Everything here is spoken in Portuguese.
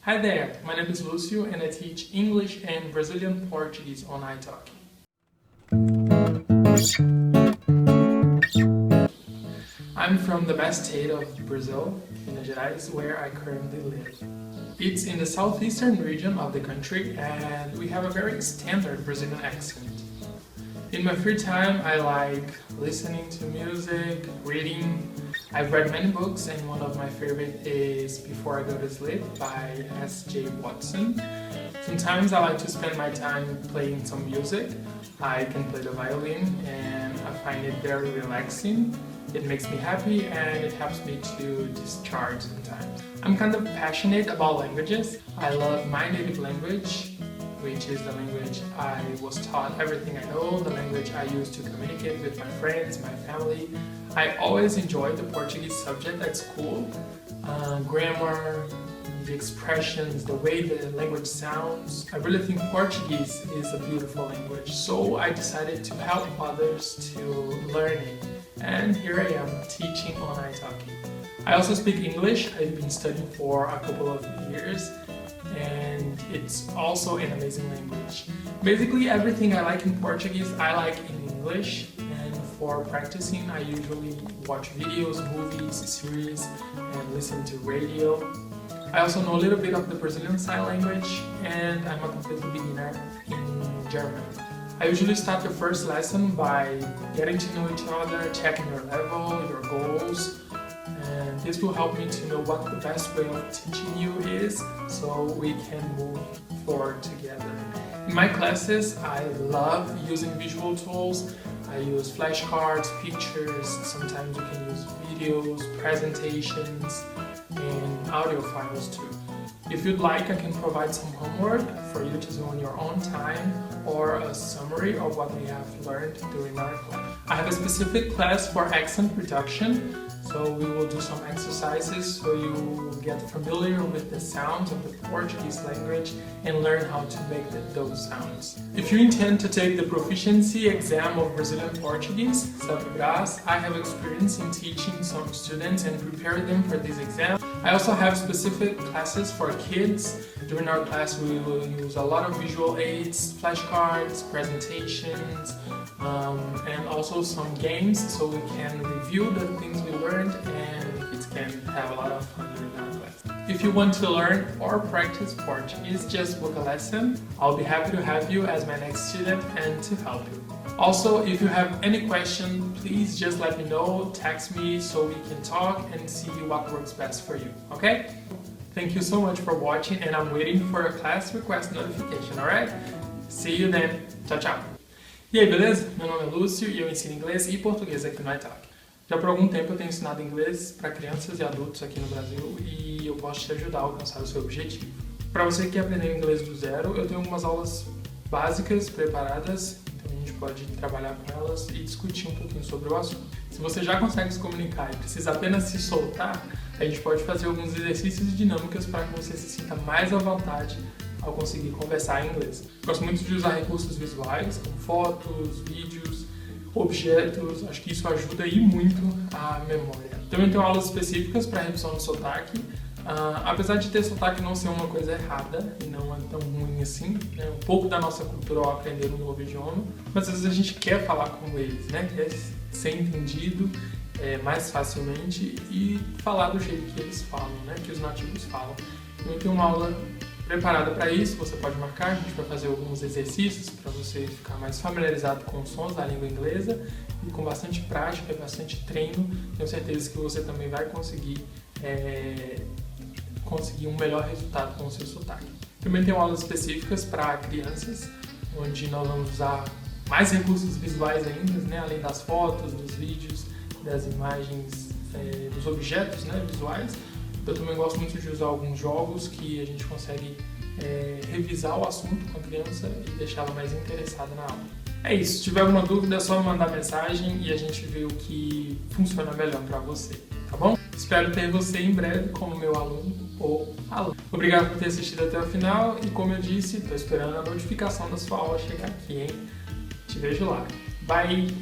Hi there, my name is Lúcio and I teach English and Brazilian Portuguese on italki. I'm from the best state of Brazil, Minas Gerais, where I currently live. It's in the southeastern region of the country and we have a very standard Brazilian accent. In my free time, I like listening to music, reading. I've read many books and one of my favorite is Before I Go to Sleep by S.J. Watson. Sometimes I like to spend my time playing some music. I can play the violin and I find it very relaxing. It makes me happy and it helps me to discharge sometimes. I'm kind of passionate about languages. I love my native language, which is the language I was taught everything I know, the language I use to communicate with my friends, my family. I always enjoyed the Portuguese subject at school. Grammar, the expressions, the way the language sounds. I really think Portuguese is a beautiful language, so I decided to help others to learn it. And here I am teaching on italki. I also speak English. I've been studying for a couple of years and it's also an amazing language. Basically everything I like in Portuguese I like in English, and for practicing I usually watch videos, movies, series and listen to radio. I also know a little bit of the Brazilian Sign Language and I'm a complete beginner in German. I usually start the first lesson by getting to know each other, checking your level, your goals, and this will help me to know what the best way of teaching you is so we can move forward together. In my classes, I love using visual tools. I use flashcards, pictures, sometimes you can use videos, presentations, and audio files too. If you'd like, I can provide some homework for you to do on your own time or a summary of what we have learned during our class. I have a specific class for accent reduction, so we will do some exercises so you get familiar with the sounds of the Portuguese language and learn how to make those sounds. If you intend to take the proficiency exam of Brazilian Portuguese, I have experience in teaching some students and preparing them for this exam. I also have specific classes for kids. During our class we will use a lot of visual aids, flashcards, presentations, and also some games so we can review the things we learned and it can have a lot of fun during our class. If you want to learn or practice Portuguese, just book a lesson. I'll be happy to have you as my next student and to help you. Also, if you have any question, please just let me know, text me so we can talk and see what works best for you, okay? Thank you so much for watching and I'm waiting for a class request notification, alright? See you then. Tchau, tchau. E aí, beleza? Meu nome é Lúcio e eu ensino inglês e português aqui no italki. Já por algum tempo eu tenho ensinado inglês para crianças e adultos aqui no Brasil e eu posso te ajudar a alcançar o seu objetivo. Para você que quer aprender inglês do zero, eu tenho algumas aulas básicas preparadas, então a gente pode trabalhar com elas e discutir um pouquinho sobre o assunto. Se você já consegue se comunicar e precisa apenas se soltar, a gente pode fazer alguns exercícios e dinâmicas para que você se sinta mais à vontade ao conseguir conversar em inglês. Gosto muito de usar recursos visuais, como fotos, vídeos, objetos, acho que isso ajuda e muito a memória. Também tenho aulas específicas para redução de sotaque. Apesar de ter sotaque não ser uma coisa errada e não é tão ruim assim, né? Um pouco da nossa cultura ao aprender um novo idioma, mas às vezes a gente quer falar com eles, né? Quer ser entendido mais facilmente e falar do jeito que eles falam, né? Que os nativos falam. Também tem uma aula preparada para isso, você pode marcar, a gente vai fazer alguns exercícios para você ficar mais familiarizado com os sons da língua inglesa e com bastante prática e bastante treino, tenho certeza que você também vai conseguir um melhor resultado com o seu sotaque. Também tem aulas específicas para crianças, onde nós vamos usar mais recursos visuais ainda, né? Além das fotos, dos vídeos, das imagens, dos objetos, né, visuais. Eu também gosto muito de usar alguns jogos que a gente consegue revisar o assunto com a criança e deixá-la mais interessada na aula. É isso, se tiver alguma dúvida é só me mandar mensagem e a gente vê o que funciona melhor para você, tá bom? Espero ter você em breve como meu aluno ou aluna. Obrigado por ter assistido até o final e como eu disse, estou esperando a notificação da sua aula chegar aqui, hein? Te vejo lá. Bye!